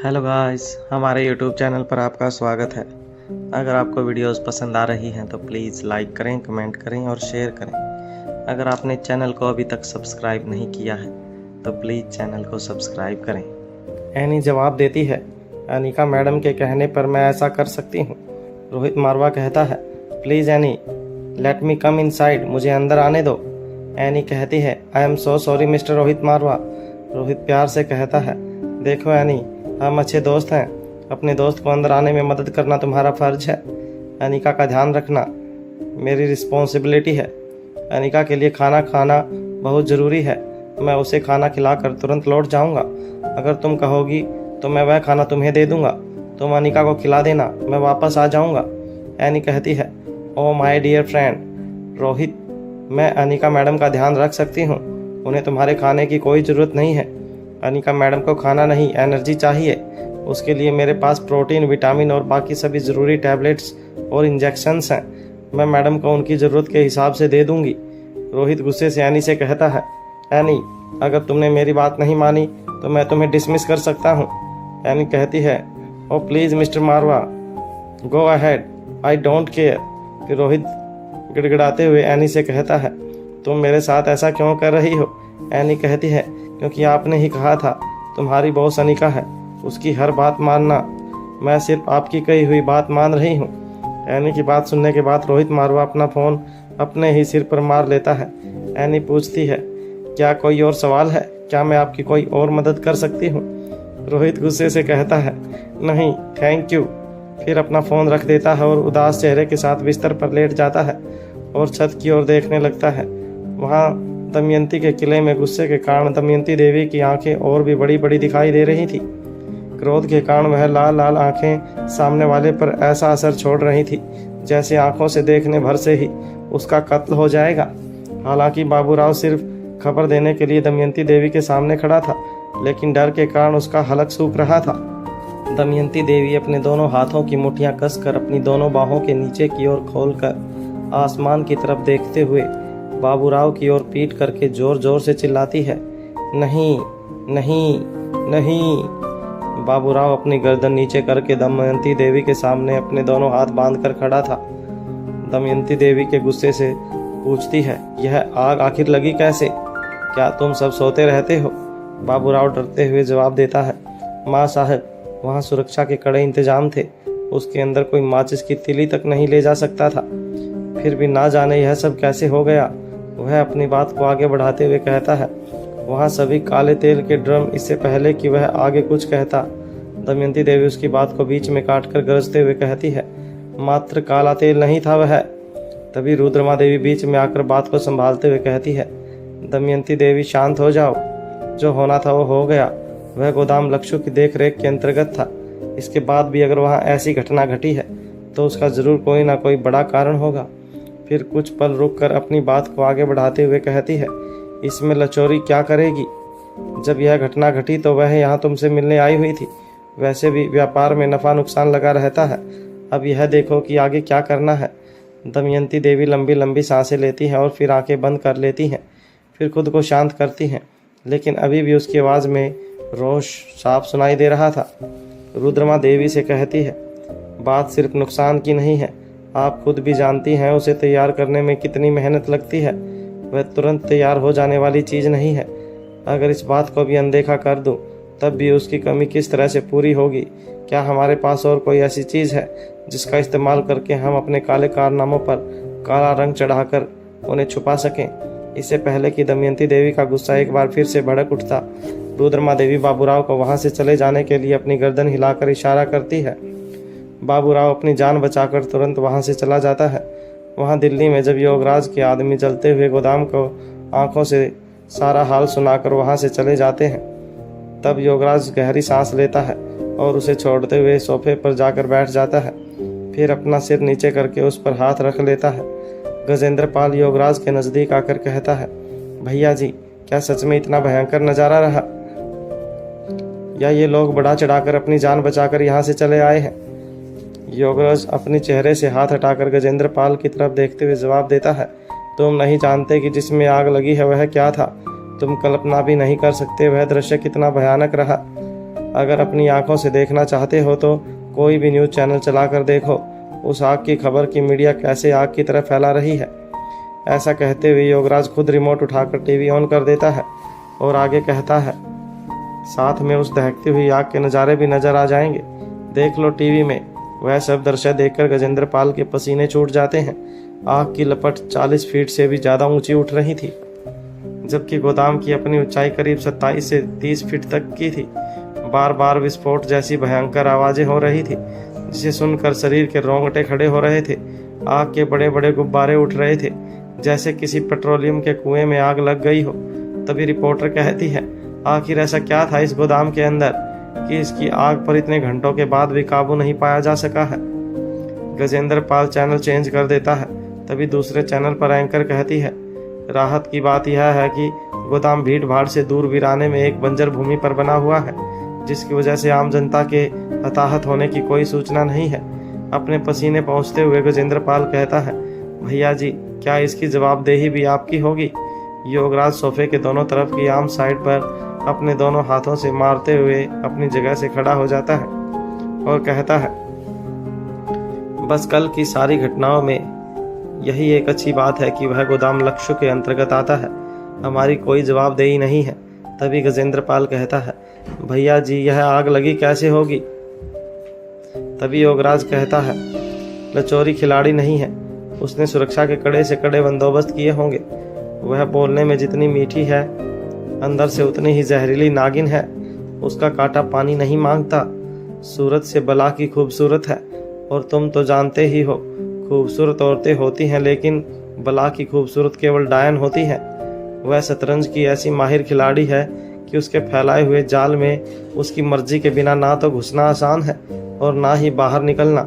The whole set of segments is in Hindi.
हेलो गाइस, हमारे यूट्यूब चैनल पर आपका स्वागत है। अगर आपको वीडियोस पसंद आ रही हैं तो प्लीज़ लाइक करें, कमेंट करें और शेयर करें। अगर आपने चैनल को अभी तक सब्सक्राइब नहीं किया है तो प्लीज़ चैनल को सब्सक्राइब करें। एनी जवाब देती है, अनिका मैडम के कहने पर मैं ऐसा कर सकती हूँ। रोहित मारवा कहता है, please Annie let me come inside, मुझे अंदर आने दो। एनी कहती है, I am so sorry mister Rohit Marwa. Rohit प्यार से कहता है, देखो एनी, हम अच्छे दोस्त हैं, अपने दोस्त को अंदर आने में मदद करना तुम्हारा फर्ज है। अनिका का ध्यान रखना मेरी रिस्पॉन्सिबिलिटी है। अनिका के लिए खाना खाना बहुत ज़रूरी है। मैं उसे खाना खिलाकर तुरंत लौट जाऊंगा। अगर तुम कहोगी तो मैं वह खाना तुम्हें दे दूंगा। तुम अनिका को खिला देना, मैं वापस आ जाऊंगा। एनी कहती है, oh my dear friend Rohit, मैं अनिका मैडम का ध्यान रख सकती हूँ। उन्हें तुम्हारे खाने की कोई ज़रूरत नहीं है। अनिका मैडम को खाना नहीं, एनर्जी चाहिए। उसके लिए मेरे पास प्रोटीन, विटामिन और बाकी सभी ज़रूरी टैबलेट्स और इंजेक्शंस हैं। मैं मैडम को उनकी ज़रूरत के हिसाब से दे दूंगी। रोहित गुस्से से एनी से कहता है, एनी, अगर तुमने मेरी बात नहीं मानी तो मैं तुम्हें डिसमिस कर सकता हूँ। एनी कहती है, oh please mister Marwa, go ahead, I don't care. फिर रोहित गिड़गिड़ाते हुए एनी से कहता है, तुम मेरे साथ ऐसा क्यों कर रही हो? एनी कहती है, क्योंकि आपने ही कहा था तुम्हारी बॉस अनिका है, उसकी हर बात मानना। मैं सिर्फ आपकी कही हुई बात मान रही हूँ। एनी की बात सुनने के बाद रोहित मारवा अपना फ़ोन अपने ही सिर पर मार लेता है। एनी पूछती है, क्या कोई और सवाल है? क्या मैं आपकी कोई और मदद कर सकती हूँ? रोहित गुस्से से कहता है, नहीं थैंक यू। फिर अपना फ़ोन रख देता है और उदास चेहरे के साथ बिस्तर पर लेट जाता है और छत की ओर देखने लगता है। वहाँ दमयंती के किले में गुस्से के कारण दमयंती देवी की आंखें और भी बड़ी बड़ी दिखाई दे रही थी। क्रोध के कारण वह लाल लाल आंखें सामने वाले पर ऐसा असर छोड़ रही थी जैसे आंखों से देखने भर से ही उसका कत्ल हो जाएगा। हालांकि बाबूराव सिर्फ खबर देने के लिए दमयंती देवी के सामने खड़ा था, लेकिन डर के कारण उसका हलक सूख रहा था। दमयंती देवी अपने दोनों हाथों की मुट्ठियां कसकर अपनी दोनों बाहों के नीचे की ओर खोलकर आसमान की तरफ देखते हुए बाबूराव की ओर पीट करके जोर जोर से चिल्लाती है, नहीं नहीं नहीं। बाबूराव अपनी गर्दन नीचे करके दमयंती देवी के सामने अपने दोनों हाथ बांधकर खड़ा था। दमयंती देवी के गुस्से से पूछती है, यह आग आखिर लगी कैसे? क्या तुम सब सोते रहते हो? बाबूराव डरते हुए जवाब देता है, माँ साहब, वहाँ सुरक्षा के कड़े इंतजाम थे। उसके अंदर कोई माचिस की तीली तक नहीं ले जा सकता था। फिर भी ना जाने यह सब कैसे हो गया। वह अपनी बात को आगे बढ़ाते हुए कहता है, वहाँ सभी काले तेल के ड्रम, इससे पहले कि वह आगे कुछ कहता दमयंती देवी उसकी बात को बीच में काटकर गरजते हुए कहती है, मात्र काला तेल नहीं था वह। तभी रुद्रमा देवी बीच में आकर बात को संभालते हुए कहती है, दमयंती देवी शांत हो जाओ, जो होना था वो हो गया। वह गोदाम लक्ष्यों की देख रेख के अंतर्गत था। इसके बाद भी अगर वहाँ ऐसी घटना घटी है तो उसका ज़रूर कोई ना कोई बड़ा कारण होगा। फिर कुछ पल रुककर अपनी बात को आगे बढ़ाते हुए कहती है, इसमें लचोरी क्या करेगी? जब यह घटना घटी तो वह यहाँ तुमसे मिलने आई हुई थी। वैसे भी व्यापार में नफ़ा नुकसान लगा रहता है। अब यह देखो कि आगे क्या करना है। दमयंती देवी लंबी लंबी सांसें लेती हैं और फिर आंखें बंद कर लेती हैं। फिर खुद को शांत करती हैं, लेकिन अभी भी उसकी आवाज़ में रोष साफ सुनाई दे रहा था। रुद्रमा देवी से कहती है, बात सिर्फ नुकसान की नहीं है, आप खुद भी जानती हैं उसे तैयार करने में कितनी मेहनत लगती है। वह तुरंत तैयार हो जाने वाली चीज़ नहीं है। अगर इस बात को भी अनदेखा कर दूं, तब भी उसकी कमी किस तरह से पूरी होगी? क्या हमारे पास और कोई ऐसी चीज़ है जिसका इस्तेमाल करके हम अपने काले कारनामों पर काला रंग चढ़ाकर उन्हें छुपा सकें? इससे पहले कि दमयंती देवी का गुस्सा एक बार फिर से भड़क उठता, रुद्रमा देवी बाबूराव को वहाँ से चले जाने के लिए अपनी गर्दन हिलाकर इशारा करती है। बाबूराव अपनी जान बचाकर तुरंत वहाँ से चला जाता है। वहाँ दिल्ली में जब योगराज के आदमी जलते हुए गोदाम को आंखों से सारा हाल सुनाकर वहाँ से चले जाते हैं, तब योगराज गहरी सांस लेता है और उसे छोड़ते हुए सोफे पर जाकर बैठ जाता है। फिर अपना सिर नीचे करके उस पर हाथ रख लेता है। गजेंद्र पाल योगराज के नज़दीक आकर कहता है, भैया जी, क्या सच में इतना भयंकर नज़ारा रहा, या ये लोग बढ़ा चढ़ाकर अपनी जान बचाकर यहाँ से चले आए हैं? योगराज अपने चेहरे से हाथ हटाकर गजेंद्र पाल की तरफ देखते हुए जवाब देता है, तुम नहीं जानते कि जिसमें आग लगी है वह क्या था। तुम कल्पना भी नहीं कर सकते वह दृश्य कितना भयानक रहा। अगर अपनी आंखों से देखना चाहते हो तो कोई भी न्यूज़ चैनल चलाकर देखो, उस आग की खबर की मीडिया कैसे आग की तरह फैला रही है। ऐसा कहते हुए योगराज खुद रिमोट उठाकर टीवी ऑन कर देता है और आगे कहता है, साथ में उस दहकती हुई आग के नज़ारे भी नजर आ जाएंगे। देख लो टीवी में। वह सब दृश्य देखकर गजेंद्र पाल के पसीने छूट जाते हैं। आग की लपट 40 फीट से भी ज़्यादा ऊंची उठ रही थी, जबकि गोदाम की अपनी ऊंचाई करीब 27 से 30 फीट तक की थी। बार बार विस्फोट जैसी भयंकर आवाज़ें हो रही थी, जिसे सुनकर शरीर के रोंगटे खड़े हो रहे थे। आग के बड़े बड़े गुब्बारे उठ रहे थे, जैसे किसी पेट्रोलियम के कुएं में आग लग गई हो। तभी रिपोर्टर कहती है, आखिर ऐसा क्या था इस गोदाम के अंदर कि इसकी आग पर इतने घंटों के बाद भी काबू नहीं पाया जा सका है। गजेंद्र पाल चैनल चेंज कर देता है। तभी दूसरे चैनल पर एंकर कहती है, राहत की बात यह है कि गोदाम भीड़ भाड़ से दूर वीराने में एक बंजर भूमि पर बना हुआ है, जिसकी वजह से आम जनता के हताहत होने की कोई सूचना नहीं है। अपने पसीने पहुंचते हुए गजेंद्र पाल कहता है, भैया जी, क्या इसकी जवाबदेही भी आपकी होगी? योगराज सोफे के दोनों तरफ की आम साइड पर अपने दोनों हाथों से मारते हुए अपनी जगह से खड़ा हो जाता है और कहता है, बस कल की सारी घटनाओं में यही एक अच्छी बात है कि वह गोदाम लक्ष्य के अंतर्गत आता है, हमारी कोई जवाबदेही नहीं है। तभी गजेंद्र पाल कहता है, भैया जी, यह आग लगी कैसे होगी? तभी योगराज कहता है, लचोरी खिलाड़ी नहीं है, उसने सुरक्षा के कड़े से कड़े बंदोबस्त किए होंगे। वह बोलने में जितनी मीठी है, अंदर से उतनी ही जहरीली नागिन है। उसका कांटा पानी नहीं मांगता। सूरत से बला की खूबसूरत है, और तुम तो जानते ही हो, खूबसूरत औरतें होती हैं लेकिन बला की खूबसूरत केवल डायन होती है। वह शतरंज की ऐसी माहिर खिलाड़ी है कि उसके फैलाए हुए जाल में उसकी मर्जी के बिना ना तो घुसना आसान है और ना ही बाहर निकलना।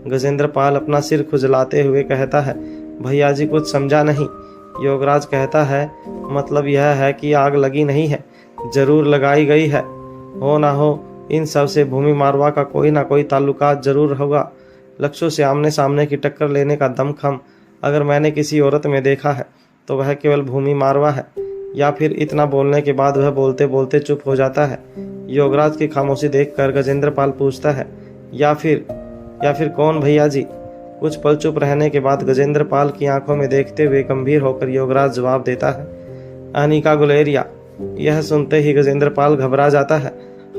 गजेंद्र पाल अपना सिर खुजलाते हुए कहता है, भैया जी, कुछ समझा नहीं। योगराज कहता है, मतलब यह है कि आग लगी नहीं है, जरूर लगाई गई है। हो ना हो, इन सब से भूमि मारवा का कोई ना कोई ताल्लुकात जरूर होगा। लक्ष्यों से आमने सामने की टक्कर लेने का दमखम अगर मैंने किसी औरत में देखा है तो वह केवल भूमि मारवा है। या फिर इतना बोलने के बाद वह बोलते बोलते चुप हो जाता है। योगराज की खामोशी देखकर गजेंद्र पाल पूछता है, या फिर कौन भैया जी? कुछ पल चुप रहने के बाद गजेंद्र पाल की आंखों में देखते हुए गंभीर होकर योगराज जवाब देता है, अनिका गुलेरिया। यह सुनते ही गजेंद्र पाल घबरा जाता है।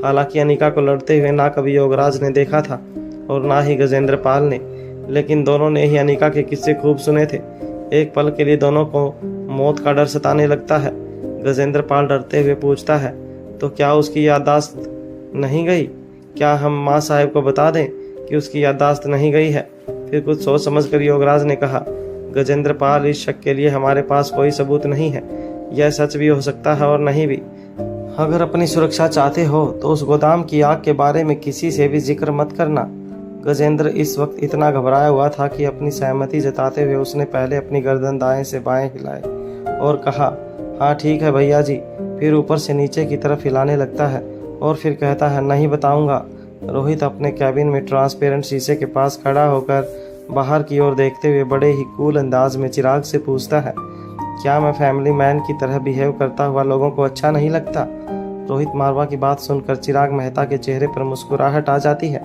हालांकि अनिका को लड़ते हुए ना कभी योगराज ने देखा था और ना ही गजेंद्र पाल ने, लेकिन दोनों ने ही अनिका के किस्से खूब सुने थे। एक पल के लिए दोनों को मौत का डर सताने लगता है। गजेंद्र पाल डरते हुए पूछता है, तो क्या उसकी याददाश्त नहीं गई? क्या हम माँ साहब को बता दें कि उसकी याददाश्त नहीं गई है? फिर कुछ सोच समझकर योगराज ने कहा, गजेंद्र पाल, इस शक के लिए हमारे पास कोई सबूत नहीं है। यह सच भी हो सकता है और नहीं भी। अगर अपनी सुरक्षा चाहते हो तो उस गोदाम की आग के बारे में किसी से भी जिक्र मत करना। गजेंद्र इस वक्त इतना घबराया हुआ था कि अपनी सहमति जताते हुए उसने पहले अपनी गर्दन दाएं से बाएं हिलाए और कहा, हाँ ठीक है भैया जी। फिर ऊपर से नीचे की तरफ हिलाने लगता है और फिर कहता है, नहीं बताऊंगा। रोहित अपने कैबिन में ट्रांसपेरेंट शीशे के पास खड़ा होकर बाहर की ओर देखते हुए बड़े ही कूल अंदाज में चिराग से पूछता है, क्या मैं फैमिली मैन की तरह बिहेव करता हुआ लोगों को अच्छा नहीं लगता? रोहित मारवा की बात सुनकर चिराग मेहता के चेहरे पर मुस्कुराहट आ जाती है,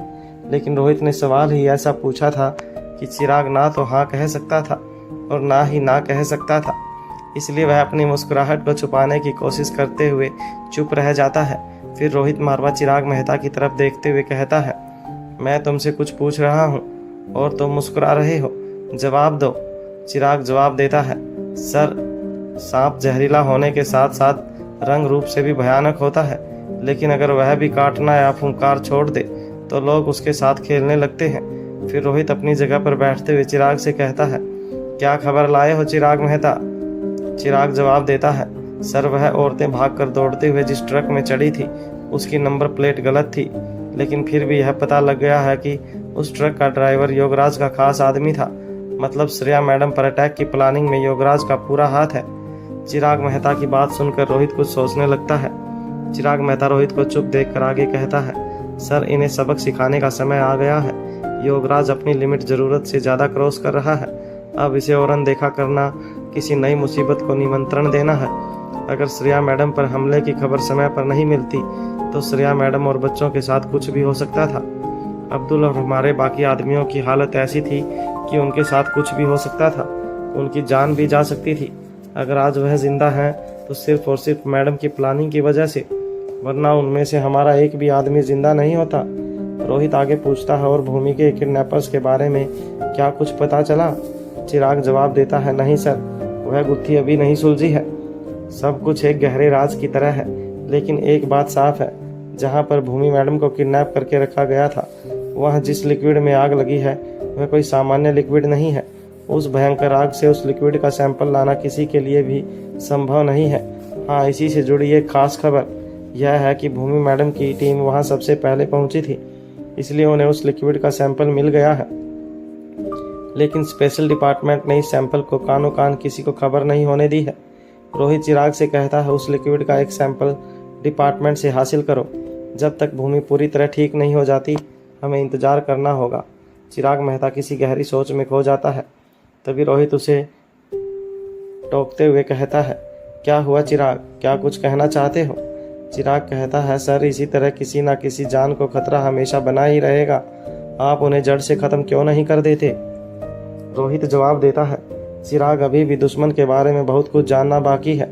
लेकिन रोहित ने सवाल ही ऐसा पूछा था कि चिराग ना तो हाँ कह सकता था और ना ही ना कह सकता था। इसलिए वह अपनी मुस्कुराहट को छुपाने की कोशिश करते हुए चुप रह जाता है। फिर रोहित मारवा चिराग मेहता की तरफ देखते हुए कहता है, मैं तुमसे कुछ पूछ रहा हूँ और तुम मुस्कुरा रहे हो, जवाब दो। चिराग जवाब देता है, सर, सांप जहरीला होने के साथ साथ रंग रूप से भी भयानक होता है, लेकिन अगर वह भी काटना या फुंकार छोड़ दे तो लोग उसके साथ खेलने लगते हैं। फिर रोहित अपनी जगह पर बैठते हुए चिराग से कहता है, क्या खबर लाए हो चिराग मेहता? चिराग जवाब देता है, सर, वह औरतें भागकर दौड़ते हुए जिस ट्रक में चढ़ी थी उसकी नंबर प्लेट गलत थी, लेकिन फिर भी यह पता लग गया है कि उस ट्रक का ड्राइवर योगराज का खास आदमी था। मतलब श्रेया मैडम पर अटैक की प्लानिंग में योगराज का पूरा हाथ है। चिराग मेहता की बात सुनकर रोहित कुछ सोचने लगता है। चिराग मेहता रोहित को चुप देखकर आगे कहता है, सर, इन्हें सबक सिखाने का समय आ गया है। योगराज अपनी लिमिट जरूरत से ज़्यादा क्रॉस कर रहा है। अब इसे और अनदेखा करना किसी नई मुसीबत को निमंत्रण देना है। अगर श्रेया मैडम पर हमले की खबर समय पर नहीं मिलती तो श्रेया मैडम और बच्चों के साथ कुछ भी हो सकता था। अब्दुल और हमारे बाकी आदमियों की हालत ऐसी थी कि उनके साथ कुछ भी हो सकता था, उनकी जान भी जा सकती थी। अगर आज वह जिंदा हैं तो सिर्फ और सिर्फ मैडम की प्लानिंग की वजह से, वरना उनमें से हमारा एक भी आदमी जिंदा नहीं होता। रोहित आगे पूछता है, और भूमि के किडनैपर्स के बारे में क्या कुछ पता चला? चिराग जवाब देता है, नहीं सर, वह गुत्थी अभी नहीं सुलझी है। सब कुछ एक गहरे राज की तरह है, लेकिन एक बात साफ है, जहाँ पर भूमि मैडम को किडनैप करके रखा गया था, वहाँ जिस लिक्विड में आग लगी है वह कोई सामान्य लिक्विड नहीं है। उस भयंकर आग से उस लिक्विड का सैंपल लाना किसी के लिए भी संभव नहीं है। हाँ, इसी से जुड़ी एक खास खबर यह है कि भूमि मैडम की टीम वहाँ सबसे पहले पहुंची थी, इसलिए उन्हें उस लिक्विड का सैंपल मिल गया है। लेकिन स्पेशल डिपार्टमेंट ने इस सैंपल को कानो कान किसी को खबर नहीं होने दी है। रोहित चिराग से कहता है, उस लिक्विड का एक सैंपल डिपार्टमेंट से हासिल करो। जब तक भूमि पूरी तरह ठीक नहीं हो जाती हमें इंतजार करना होगा। चिराग मेहता किसी गहरी सोच में खो जाता है। तभी रोहित उसे टोकते हुए कहता है, क्या हुआ चिराग, क्या कुछ कहना चाहते हो? चिराग कहता है, सर, इसी तरह किसी ना किसी जान को खतरा हमेशा बना ही रहेगा। आप उन्हें जड़ से खत्म क्यों नहीं कर देते? रोहित जवाब देता है, चिराग, अभी भी दुश्मन के बारे में बहुत कुछ जानना बाकी है।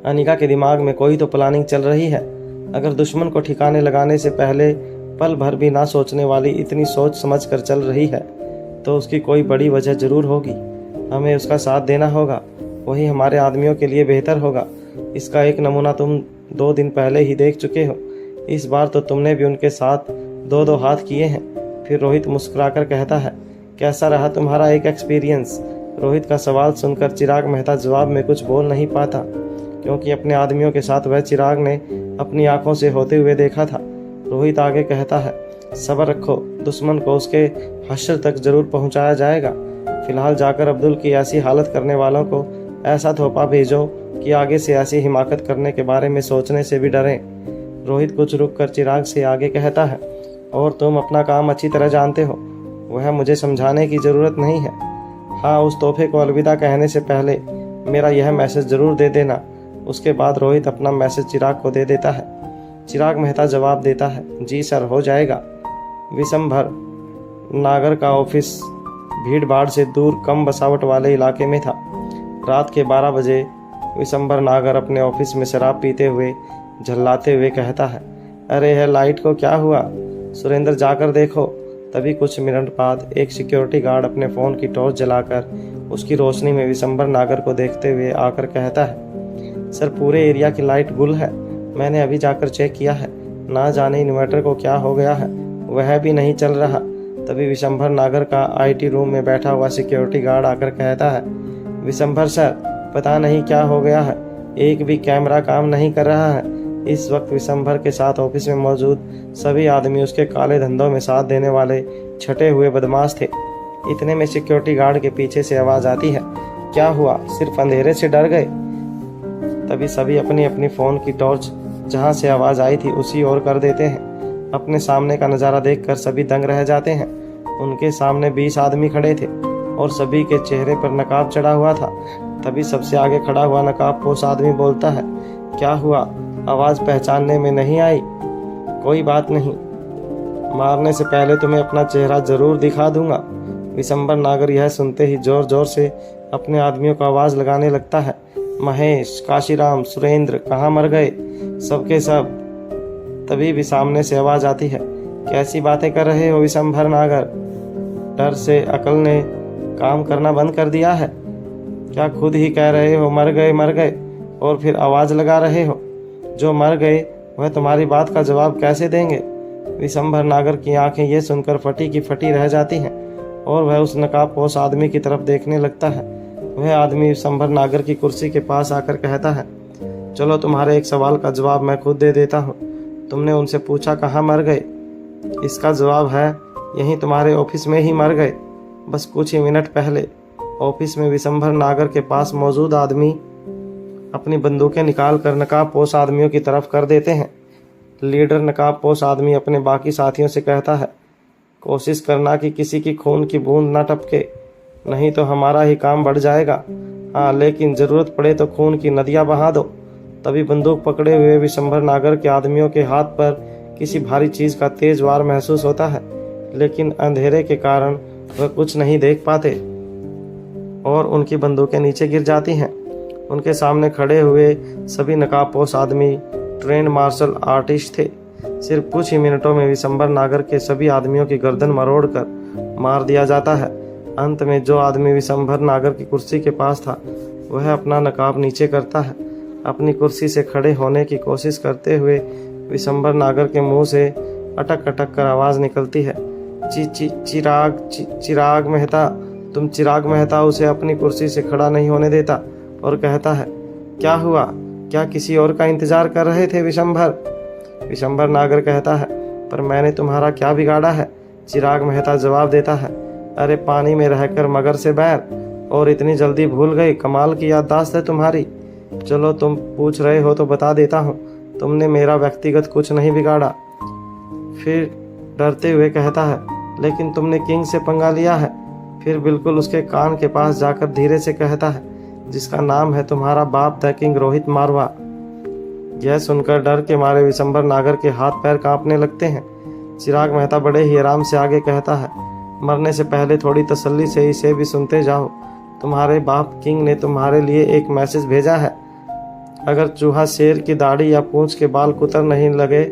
अनिका के दिमाग में कोई तो प्लानिंग चल रही है। अगर दुश्मन को ठिकाने लगाने से पहले पल भर भी ना सोचने वाली इतनी सोच समझ कर चल रही है तो उसकी कोई बड़ी वजह जरूर होगी। हमें उसका साथ देना होगा, वही हमारे आदमियों के लिए बेहतर होगा। इसका एक नमूना तुम 2 दिन पहले ही देख चुके हो। इस बार तो तुमने भी उनके साथ 2-2 हाथ किए हैं। फिर रोहित मुस्कुराकर कहता है, कैसा रहा तुम्हारा एक एक्सपीरियंस? रोहित का सवाल सुनकर चिराग मेहता जवाब में कुछ बोल नहीं पाता, क्योंकि अपने आदमियों के साथ वह चिराग ने अपनी आंखों से होते हुए देखा था। रोहित आगे कहता है, सब्र रखो, दुश्मन को उसके हश्र तक जरूर पहुंचाया जाएगा। फिलहाल जाकर अब्दुल की ऐसी हालत करने वालों को ऐसा थोपा भेजो कि आगे से ऐसी हिमाकत करने के बारे में सोचने से भी डरें। रोहित कुछ रुक कर चिराग से आगे कहता है, और तुम अपना काम अच्छी तरह जानते हो, वह मुझे समझाने की ज़रूरत नहीं है। हाँ, उस तोहफे को अलविदा कहने से पहले मेरा यह मैसेज ज़रूर दे देना। उसके बाद रोहित अपना मैसेज चिराग को दे देता है। चिराग मेहता जवाब देता है, जी सर, हो जाएगा। विशंभर नागर का ऑफिस भीड़ भाड़ से दूर कम बसावट वाले इलाके में था। रात के 12 बजे विशंभर नागर अपने ऑफिस में शराब पीते हुए झल्लाते हुए कहता है, अरे है लाइट को क्या हुआ? सुरेंद्र, जाकर देखो। तभी कुछ मिनट बाद एक सिक्योरिटी गार्ड अपने फ़ोन की टॉर्च जलाकर उसकी रोशनी में विशंभर नागर को देखते हुए आकर कहता है, सर, पूरे एरिया की लाइट गुल है। मैंने अभी जाकर चेक किया है, ना जाने इन्वर्टर को क्या हो गया है, वह भी नहीं चल रहा। तभी विशंभर नागर का आईटी रूम में बैठा हुआ सिक्योरिटी गार्ड आकर कहता है, विशंभर सर, पता नहीं क्या हो गया है, एक भी कैमरा काम नहीं कर रहा है। इस वक्त विशंभर के साथ ऑफिस में मौजूद सभी आदमी उसके काले धंधों में साथ देने वाले छटे हुए बदमाश थे। इतने में सिक्योरिटी गार्ड के पीछे से आवाज़ आती है, क्या हुआ, सिर्फ अंधेरे से डर गए? तभी सभी अपनी अपनी फ़ोन की टॉर्च जहाँ से आवाज़ आई थी उसी ओर कर देते हैं। अपने सामने का नज़ारा देखकर सभी दंग रह जाते हैं। उनके सामने 20 आदमी खड़े थे और सभी के चेहरे पर नकाब चढ़ा हुआ था। तभी सबसे आगे खड़ा हुआ नकाबपोश आदमी बोलता है, क्या हुआ, आवाज़ पहचानने में नहीं आई? कोई बात नहीं, मारने से पहले तुम्हें अपना चेहरा जरूर दिखा दूंगा। विशंभर नागर यह सुनते ही जोर जोर से अपने आदमियों को आवाज़ लगाने लगता है, महेश, काशीराम, सुरेंद्र कहाँ मर गए, सबके सब। तभी भी सामने से आवाज़ आती है, कैसी बातें कर रहे हो विशंभर नागर? डर से अकल ने काम करना बंद कर दिया है क्या? खुद ही कह रहे हो मर गए और फिर आवाज़ लगा रहे हो। जो मर गए वह तुम्हारी बात का जवाब कैसे देंगे? विशंभर नागर की आंखें ये सुनकर फटी की फटी रह जाती हैं और वह उस नकाबपोश आदमी की तरफ देखने लगता है। वह आदमी विशंभर नागर की कुर्सी के पास आकर कहता है, चलो तुम्हारे एक सवाल का जवाब मैं खुद दे देता हूँ। तुमने उनसे पूछा कहाँ मर गए? इसका जवाब है, यहीं तुम्हारे ऑफिस में ही मर गए। बस कुछ ही मिनट पहले ऑफिस में विशंभर नागर के पास मौजूद आदमी अपनी बंदूकें निकाल कर नकाबपोश आदमियों की तरफ कर देते हैं। लीडर नकाबपोश आदमी अपने बाकी साथियों से कहता है, कोशिश करना कि किसी की खून की बूंद ना टपके, नहीं तो हमारा ही काम बढ़ जाएगा। हाँ, लेकिन ज़रूरत पड़े तो खून की नदियाँ बहा दो। तभी बंदूक पकड़े हुए विशंभर नागर के आदमियों के हाथ पर किसी भारी चीज का तेज वार महसूस होता है, लेकिन अंधेरे के कारण वह कुछ नहीं देख पाते और उनकी बंदूकें नीचे गिर जाती हैं। उनके सामने खड़े हुए सभी नकाबपोश आदमी ट्रेंड मार्शल आर्टिस्ट थे। सिर्फ कुछ ही मिनटों में विशंभर नागर के सभी आदमियों की गर्दन मरोड़कर मार दिया जाता है। अंत में जो आदमी विशंभर नागर की कुर्सी के पास था वह अपना नकाब नीचे करता है। अपनी कुर्सी से खड़े होने की कोशिश करते हुए विशंभर नागर के मुंह से अटक अटक कर आवाज निकलती है, चिराग मेहता। तुम चिराग मेहता उसे अपनी कुर्सी से खड़ा नहीं होने देता और कहता है, क्या हुआ, क्या किसी और का इंतजार कर रहे थे विशंभर नागर कहता है, पर मैंने तुम्हारा क्या बिगाड़ा है। चिराग मेहता जवाब देता है, अरे पानी में रहकर मगर से बैर और इतनी जल्दी भूल गई, कमाल की याददाश्त है तुम्हारी। चलो तुम पूछ रहे हो तो बता देता हूँ, तुमने मेरा व्यक्तिगत कुछ नहीं बिगाड़ा। फिर डरते हुए कहता है, लेकिन तुमने किंग से पंगा लिया है। फिर बिल्कुल उसके कान के पास जाकर धीरे से कहता है, जिसका नाम है तुम्हारा बाप द किंग रोहित मारवा। यह सुनकर डर के मारे विशंभर नागर के हाथ पैर कांपने लगते हैं। चिराग मेहता बड़े ही आराम से आगे कहता है, मरने से पहले थोड़ी तसल्ली से इसे भी सुनते जाओ। तुम्हारे बाप किंग ने तुम्हारे लिए एक मैसेज भेजा है। अगर चूहा शेर की दाढ़ी या पूंछ के बाल कुतर नहीं लगे,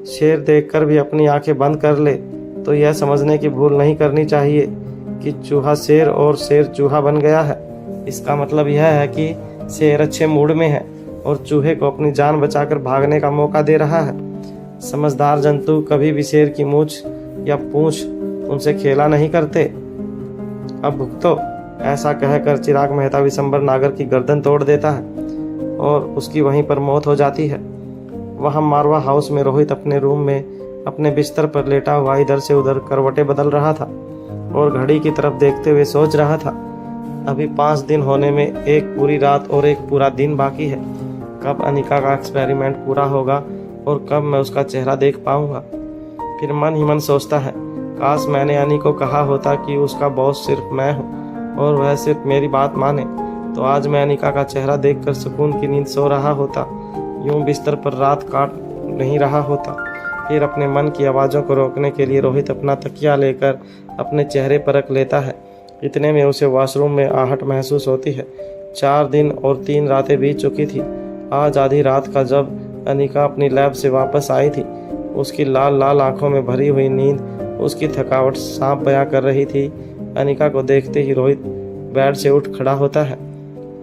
शेर देखकर भी अपनी आंखें बंद कर ले, तो यह समझने की भूल नहीं करनी चाहिए कि चूहा शेर और शेर चूहा बन गया है। इसका मतलब यह है कि शेर अच्छे मूड में है और चूहे को अपनी जान बचाकर भागने का मौका दे रहा है। समझदार जंतु कभी भी शेर की मूंछ या पूंछ उनसे खेला नहीं करते। अब भुगतो। ऐसा कहकर चिराग मेहता विशंभर नागर की गर्दन तोड़ देता है और उसकी वहीं पर मौत हो जाती है। वहाँ मारवा हाउस में रोहित अपने रूम में अपने बिस्तर पर लेटा हुआ इधर से उधर करवटें बदल रहा था और घड़ी की तरफ देखते हुए सोच रहा था, अभी 5 दिन होने में एक पूरी रात और एक पूरा दिन बाकी है। कब अनिका का एक्सपेरिमेंट पूरा होगा और कब मैं उसका चेहरा देख पाऊंगा। फिर मन ही मन सोचता है, काश मैंने अनी को कहा होता कि उसका बॉस सिर्फ मैं हूँ और वह सिर्फ मेरी बात माने, तो आज मैं अनिका का चेहरा देखकर सुकून की नींद सो रहा होता, यूं बिस्तर पर रात काट नहीं रहा होता। फिर अपने मन की आवाज़ों को रोकने के लिए रोहित अपना तकिया लेकर अपने चेहरे पर रख लेता है। इतने में उसे वॉशरूम में आहट महसूस होती है। 4 दिन और 3 रातें बीत चुकी थी। आज आधी रात का जब अनिका अपनी लैब से वापस आई थी, उसकी लाल लाल आंखों में भरी हुई नींद उसकी थकावट सांप बयां कर रही थी। अनिका को देखते ही रोहित बेड से उठ खड़ा होता है।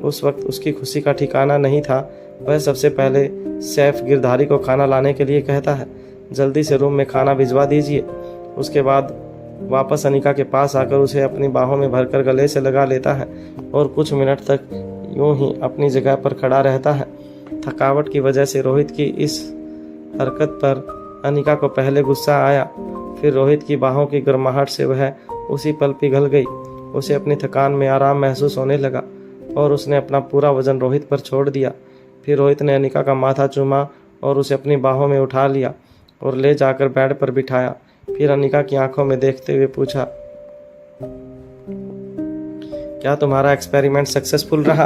उस वक्त उसकी खुशी का ठिकाना नहीं था। वह सबसे पहले सैफ गिरधारी को खाना लाने के लिए कहता है, जल्दी से रूम में खाना भिजवा दीजिए। उसके बाद वापस अनिका के पास आकर उसे अपनी बाहों में भरकर गले से लगा लेता है और कुछ मिनट तक यूं ही अपनी जगह पर खड़ा रहता है। थकावट की वजह से रोहित की इस हरकत पर अनिका को पहले गुस्सा आया, फिर रोहित की बाहों की गर्माहट से वह उसी पल पिघल गई। उसे अपनी थकान में आराम महसूस होने लगा और उसने अपना पूरा वजन रोहित पर छोड़ दिया। फिर रोहित ने अनिका का माथा चूमा और उसे अपनी बाहों में उठा लिया और ले जाकर बेड पर बिठाया। फिर अनिका की आंखों में देखते हुए पूछा, क्या तुम्हारा एक्सपेरिमेंट सक्सेसफुल रहा?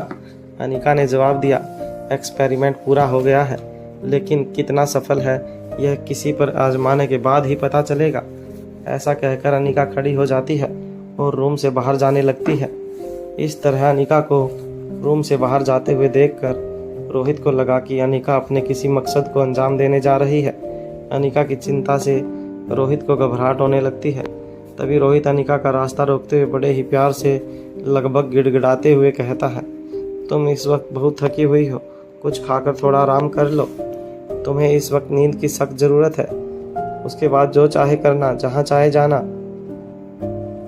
अनिका ने जवाब दिया, एक्सपेरिमेंट पूरा हो गया है, लेकिन कितना सफल है यह किसी पर आजमाने के बाद ही पता चलेगा। ऐसा कहकर अनिका खड़ी हो जाती है और रूम से बाहर जाने लगती है। इस तरह अनिका को रूम से बाहर जाते हुए देखकर रोहित को लगा कि अनिका अपने किसी मकसद को अंजाम देने जा रही है। अनिका की चिंता से रोहित को घबराहट होने लगती है। तभी रोहित अनिका का रास्ता रोकते हुए बड़े ही प्यार से लगभग गिड़गिड़ाते हुए कहता है, तुम इस वक्त बहुत थकी हुई हो, कुछ खाकर थोड़ा आराम कर लो। तुम्हें इस वक्त नींद की सख्त ज़रूरत है। उसके बाद जो चाहे करना, जहाँ चाहे जाना।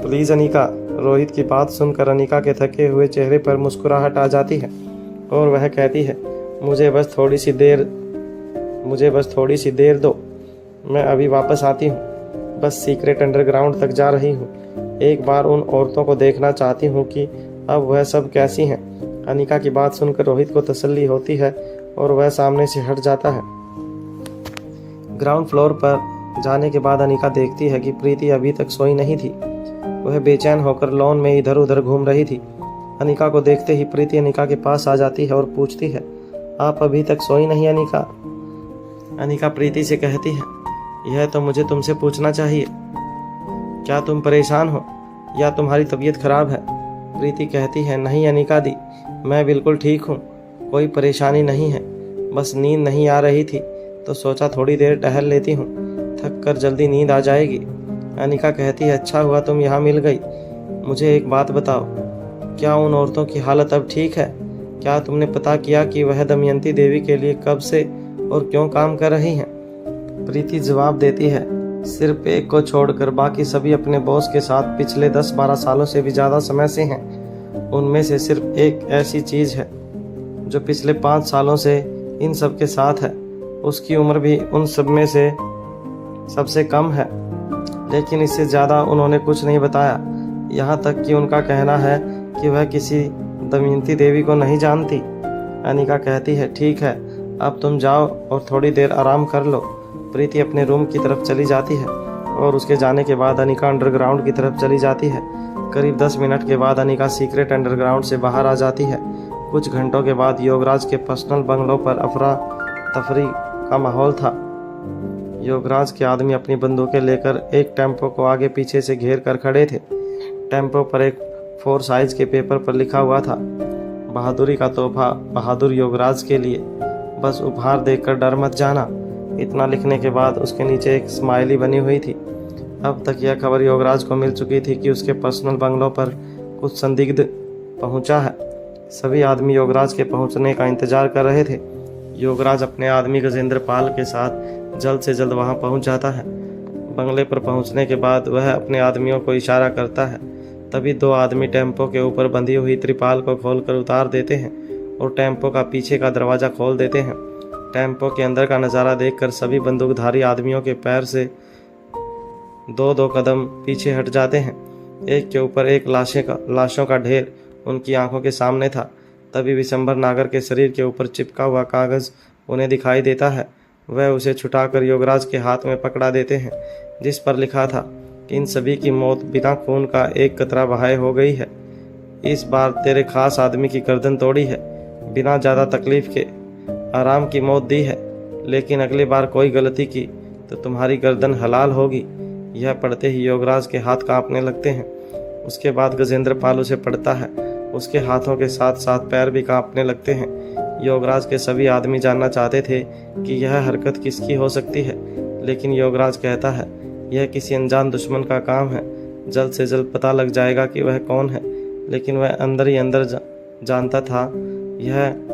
प्लीज़ अनिका। रोहित की बात सुनकर अनिका के थके हुए चेहरे पर मुस्कुराहट आ जाती है और वह कहती है, मुझे बस थोड़ी सी देर दो, मैं अभी वापस आती हूँ। बस सीक्रेट अंडरग्राउंड तक जा रही हूँ। एक बार उन औरतों को देखना चाहती हूँ कि अब वह सब कैसी हैं। अनिका की बात सुनकर रोहित को तसल्ली होती है और वह सामने से हट जाता है। ग्राउंड फ्लोर पर जाने के बाद अनिका देखती है कि प्रीति अभी तक सोई नहीं थी। वह बेचैन होकर लॉन में इधर उधर घूम रही थी। अनिका को देखते ही प्रीति अनिका के पास आ जाती है और पूछती है, आप अभी तक सोई नहीं अनिका? अनिका प्रीति से कहती है, यह तो मुझे तुमसे पूछना चाहिए, क्या तुम परेशान हो या तुम्हारी तबीयत खराब है? प्रीति कहती है, नहीं अनिका दी, मैं बिल्कुल ठीक हूँ, कोई परेशानी नहीं है, बस नींद नहीं आ रही थी तो सोचा थोड़ी देर टहल लेती हूँ, थक कर जल्दी नींद आ जाएगी। अनिका कहती है, अच्छा हुआ तुम यहाँ मिल गई। मुझे एक बात बताओ, क्या उन औरतों की हालत अब ठीक है? क्या तुमने पता किया कि वह दमयंती देवी के लिए कब से और क्यों काम कर रही हैं? प्रीति जवाब देती है, सिर्फ एक को छोड़कर बाकी सभी अपने बॉस के साथ पिछले 10-12 सालों से भी ज़्यादा समय से हैं। उनमें से सिर्फ एक ऐसी चीज़ है जो पिछले 5 सालों से इन सब के साथ है। उसकी उम्र भी उन सब में से सबसे कम है, लेकिन इससे ज़्यादा उन्होंने कुछ नहीं बताया। यहाँ तक कि उनका कहना है कि वह किसी दमयंती देवी को नहीं जानती। अनिका कहती है, ठीक है, अब तुम जाओ और थोड़ी देर आराम कर लो। प्रीति अपने रूम की तरफ चली जाती है और उसके जाने के बाद अनिका अंडरग्राउंड की तरफ चली जाती है। करीब 10 मिनट के बाद अनिका सीक्रेट अंडरग्राउंड से बाहर आ जाती है। कुछ घंटों के बाद योगराज के पर्सनल बंगलों पर अफरा तफरी का माहौल था। योगराज के आदमी अपनी बंदूकें लेकर एक टेम्पो को आगे पीछे से घेर कर खड़े थे। टेम्पो पर एक 4 साइज के पेपर पर लिखा हुआ था, बहादुरी का तोहफा बहादुर योगराज के लिए, बस उपहार देखकर डर मत जाना। इतना लिखने के बाद उसके नीचे एक स्माइली बनी हुई थी। अब तक यह खबर योगराज को मिल चुकी थी कि उसके पर्सनल बंगलों पर कुछ संदिग्ध पहुंचा है। सभी आदमी योगराज के पहुंचने का इंतजार कर रहे थे। योगराज अपने आदमी गजेंद्र पाल के साथ जल्द से जल्द वहां पहुंच जाता है। बंगले पर पहुंचने के बाद वह अपने आदमियों को इशारा करता है। तभी 2 आदमी टेम्पो के ऊपर बंधी हुई त्रिपाल को खोलकर उतार देते हैं और टेम्पो का पीछे का दरवाज़ा खोल देते हैं। टेम्पो के अंदर का नज़ारा देखकर सभी बंदूकधारी आदमियों के पैर से 2-2 कदम पीछे हट जाते हैं। एक के ऊपर एक लाशों का ढेर उनकी आंखों के सामने था। तभी विशंबर नागर के शरीर के ऊपर चिपका हुआ कागज़ उन्हें दिखाई देता है। वह उसे छुटाकर योगराज के हाथ में पकड़ा देते हैं, जिस पर लिखा था कि इन सभी की मौत बिना खून का एक कतरा बहाए हो गई है। इस बार तेरे खास आदमी की गर्दन तोड़ी है, बिना ज़्यादा तकलीफ के आराम की मौत दी है, लेकिन अगली बार कोई गलती की तो तुम्हारी गर्दन हलाल होगी। यह पढ़ते ही योगराज के हाथ कांपने लगते हैं। उसके बाद गजेंद्र पाल उसे पढ़ता है। उसके हाथों के साथ साथ पैर भी कांपने लगते हैं। योगराज के सभी आदमी जानना चाहते थे कि यह हरकत किसकी हो सकती है, लेकिन योगराज कहता है, यह किसी अनजान दुश्मन का काम है, जल्द से जल्द पता लग जाएगा कि वह कौन है। लेकिन वह अंदर ही अंदर जानता था यह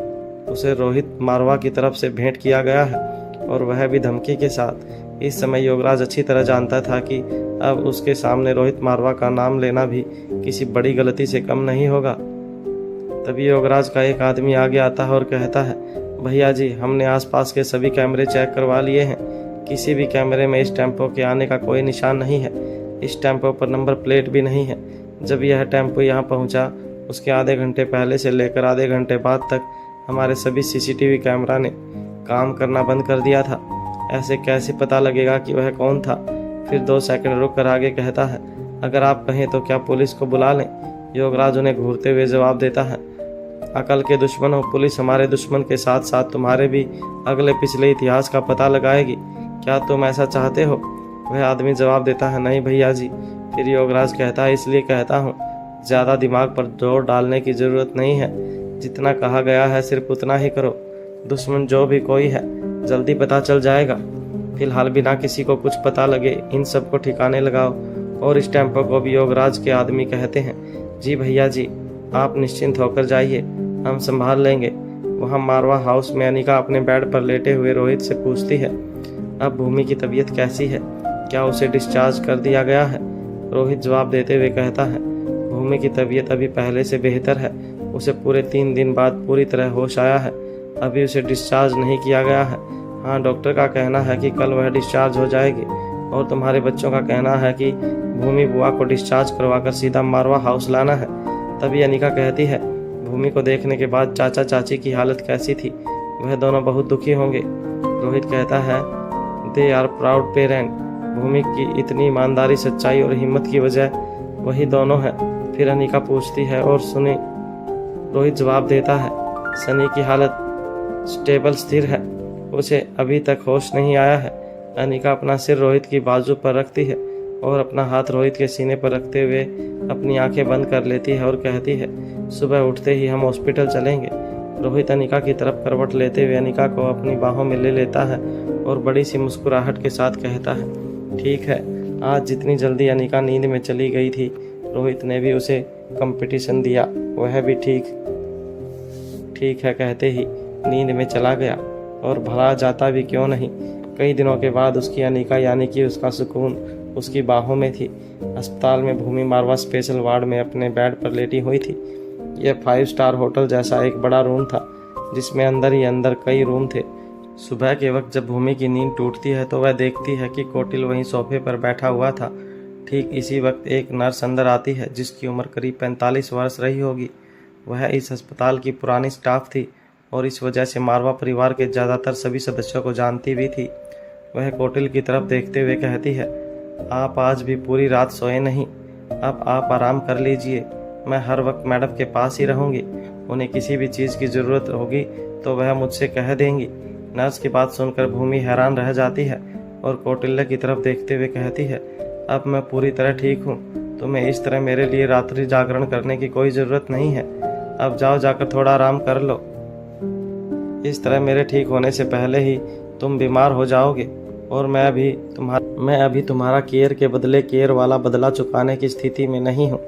उसे रोहित मारवा की तरफ से भेंट किया गया है, और वह भी धमकी के साथ। इस समय योगराज अच्छी तरह जानता था कि अब उसके सामने रोहित मारवा का नाम लेना भी किसी बड़ी गलती से कम नहीं होगा। तभी योगराज का एक आदमी आगे आता है और कहता है, भैया जी, हमने आसपास के सभी कैमरे चेक करवा लिए हैं, किसी भी कैमरे में इस टेम्पो के आने का कोई निशान नहीं है। इस टेम्पो पर नंबर प्लेट भी नहीं है। जब यह टेम्पो यहाँ पहुँचा उसके आधे घंटे पहले से लेकर आधे घंटे बाद तक हमारे सभी सीसीटीवी कैमरा ने काम करना बंद कर दिया था। ऐसे कैसे पता लगेगा कि वह कौन था? फिर 2 सेकंड रुक कर आगे कहता है, अगर आप कहें तो क्या पुलिस को बुला लें? योगराज उन्हें घूरते हुए जवाब देता है, अकल के दुश्मन हो, पुलिस हमारे दुश्मन के साथ साथ तुम्हारे भी अगले पिछले इतिहास का पता लगाएगी। क्या तुम ऐसा चाहते हो? वह आदमी जवाब देता है, नहीं भैया जी। फिर योगराज कहता है, इसलिए कहता हूँ, ज़्यादा दिमाग पर जोर डालने की ज़रूरत नहीं है, जितना कहा गया है सिर्फ उतना ही करो। दुश्मन जो भी कोई है जल्दी पता चल जाएगा। फिलहाल बिना किसी को कुछ पता लगे इन सब को ठिकाने लगाओ। और इस टेम्पो को भी योगराज के आदमी कहते हैं, जी भैया जी, आप निश्चिंत होकर जाइए, हम संभाल लेंगे। वहाँ मारवा हाउस में अनिका अपने बेड पर लेटे हुए रोहित से पूछती है, अब भूमि की तबीयत कैसी है? क्या उसे डिस्चार्ज कर दिया गया है? रोहित जवाब देते हुए कहता है, भूमि की तबीयत अभी पहले से बेहतर है। उसे पूरे 3 दिन बाद पूरी तरह होश आया है। अभी उसे डिस्चार्ज नहीं किया गया है। हाँ, डॉक्टर का कहना है कि कल वह डिस्चार्ज हो जाएगी। और तुम्हारे बच्चों का कहना है कि भूमि बुआ को डिस्चार्ज करवाकर सीधा मारवा हाउस लाना है। तभी अनिका कहती है, भूमि को देखने के बाद चाचा चाची की हालत कैसी थी? वह दोनों बहुत दुखी होंगे। रोहित कहता है, दे आर प्राउड पेरेंट। भूमि की इतनी ईमानदारी, सच्चाई और हिम्मत की वजह वही दोनों हैं। फिर अनिका पूछती है, और सुनी? रोहित जवाब देता है, सनी की हालत स्टेबल स्थिर है, उसे अभी तक होश नहीं आया है। अनिका अपना सिर रोहित की बाजू पर रखती है और अपना हाथ रोहित के सीने पर रखते हुए अपनी आंखें बंद कर लेती है और कहती है, सुबह उठते ही हम हॉस्पिटल चलेंगे। रोहित अनिका की तरफ करवट लेते हुए अनिका को अपनी बाहों में ले लेता है और बड़ी सी मुस्कुराहट के साथ कहता है, ठीक है, आज जितनी जल्दी अनिका नींद में चली गई थी, रोहित ने भी उसे कंपटीशन दिया, वह भी ठीक है कहते ही नींद में चला गया। और भला जाता भी क्यों नहीं, कई दिनों के बाद उसकी अनिका यानी कि उसका सुकून उसकी बाहों में थी। अस्पताल में भूमि मारवा स्पेशल वार्ड में अपने बेड पर लेटी हुई थी। यह 5 स्टार होटल जैसा एक बड़ा रूम था जिसमें अंदर ही अंदर कई रूम थे। सुबह के वक्त जब भूमि की नींद टूटती है तो वह देखती है कि कोटिल वहीं सोफे पर बैठा हुआ था। ठीक इसी वक्त एक नर्स अंदर आती है जिसकी उम्र करीब 45 वर्ष रही होगी। वह इस अस्पताल की पुरानी स्टाफ थी और इस वजह से मारवा परिवार के ज़्यादातर सभी सदस्यों को जानती भी थी। वह कोटिल की तरफ देखते हुए कहती है, आप आज भी पूरी रात सोए नहीं, अब आप आराम कर लीजिए। मैं हर वक्त मैडम के पास ही रहूँगी, उन्हें किसी भी चीज़ की ज़रूरत होगी तो वह मुझसे कह देंगी। नर्स की बात सुनकर भूमि हैरान रह जाती है और कौटिल्य की तरफ देखते हुए कहती है, अब मैं पूरी तरह ठीक हूँ, तुम्हें इस तरह मेरे लिए रात्रि जागरण करने की कोई ज़रूरत नहीं है। अब जाओ, जाकर थोड़ा आराम कर लो। इस तरह मेरे ठीक होने से पहले ही तुम बीमार हो जाओगे और मैं अभी तुम्हारा केयर के बदले केयर वाला बदला चुकाने की स्थिति में नहीं हूँ।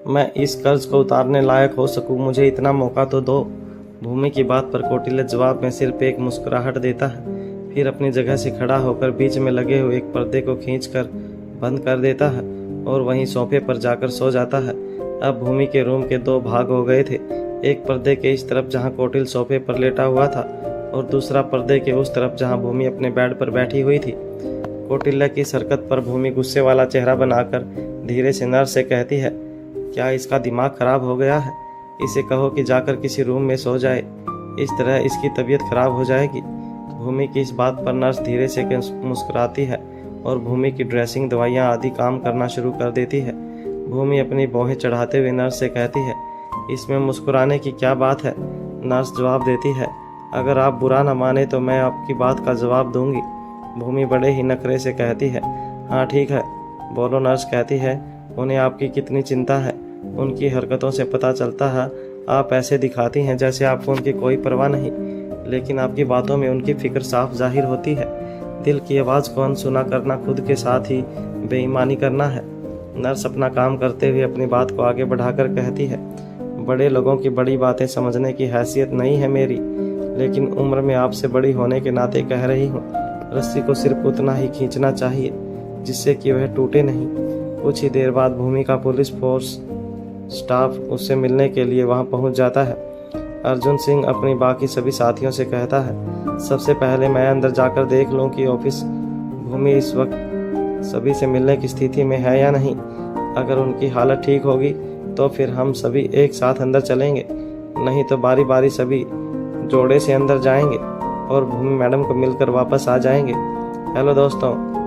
मैं इस कर्ज को उतारने लायक हो सकूँ, मुझे इतना मौका तो दो। भूमि की बात पर कौटिल्य जवाब में सिर्फ एक मुस्कुराहट देता है, फिर अपनी जगह से खड़ा होकर बीच में लगे हुए एक पर्दे को खींचकर बंद कर देता है और वहीं सोफे पर जाकर सो जाता है। अब भूमि के रूम के 2 भाग हो गए थे, एक पर्दे के इस तरफ जहां कौटिल सोफे पर लेटा हुआ था और दूसरा पर्दे के उस तरफ जहां भूमि अपने बेड पर बैठी हुई थी। कौटिल्य की इस हरकत पर भूमि गुस्से वाला चेहरा बनाकर धीरे से नर्स से कहती है, क्या इसका दिमाग खराब हो गया है? इसे कहो कि जाकर किसी रूम में सो जाए, इस तरह इसकी तबीयत खराब हो जाएगी। भूमि की इस बात पर नर्स धीरे से मुस्कुराती है और भूमि की ड्रेसिंग, दवाइयाँ आदि काम करना शुरू कर देती है। भूमि अपनी भौहें चढ़ाते हुए नर्स से कहती है, इसमें मुस्कुराने की क्या बात है? नर्स जवाब देती है, अगर आप बुरा न माने तो मैं आपकी बात का जवाब दूंगी। भूमि बड़े ही नखरे से कहती है, हाँ ठीक है, बोलो। नर्स कहती है, उन्हें आपकी कितनी चिंता है? उनकी हरकतों से पता चलता है आप ऐसे दिखाती हैं जैसे आपको उनकी कोई परवाह नहीं, लेकिन आपकी बातों में उनकी फिक्र साफ जाहिर होती है। दिल की आवाज़ को अनसुना करना खुद के साथ ही बेईमानी करना है। नर्स अपना काम करते हुए अपनी बात को आगे बढ़ाकर कहती है, बड़े लोगों की बड़ी बातें समझने की हैसियत नहीं है मेरी, लेकिन उम्र में आपसे बड़ी होने के नाते कह रही हूँ, रस्सी को सिर्फ उतना ही खींचना चाहिए जिससे कि वह टूटे नहीं। कुछ ही देर बाद भूमि का पुलिस फोर्स स्टाफ उससे मिलने के लिए वहां पहुंच जाता है। अर्जुन सिंह अपनी बाकी सभी साथियों से कहता है, सबसे पहले मैं अंदर जाकर देख लूं कि ऑफिस भूमि इस वक्त सभी से मिलने की स्थिति में है या नहीं। अगर उनकी हालत ठीक होगी तो फिर हम सभी एक साथ अंदर चलेंगे, नहीं तो बारी बारी सभी जोड़े से अंदर जाएंगे और भूमि मैडम को मिलकर वापस आ जाएंगे। हेलो दोस्तों,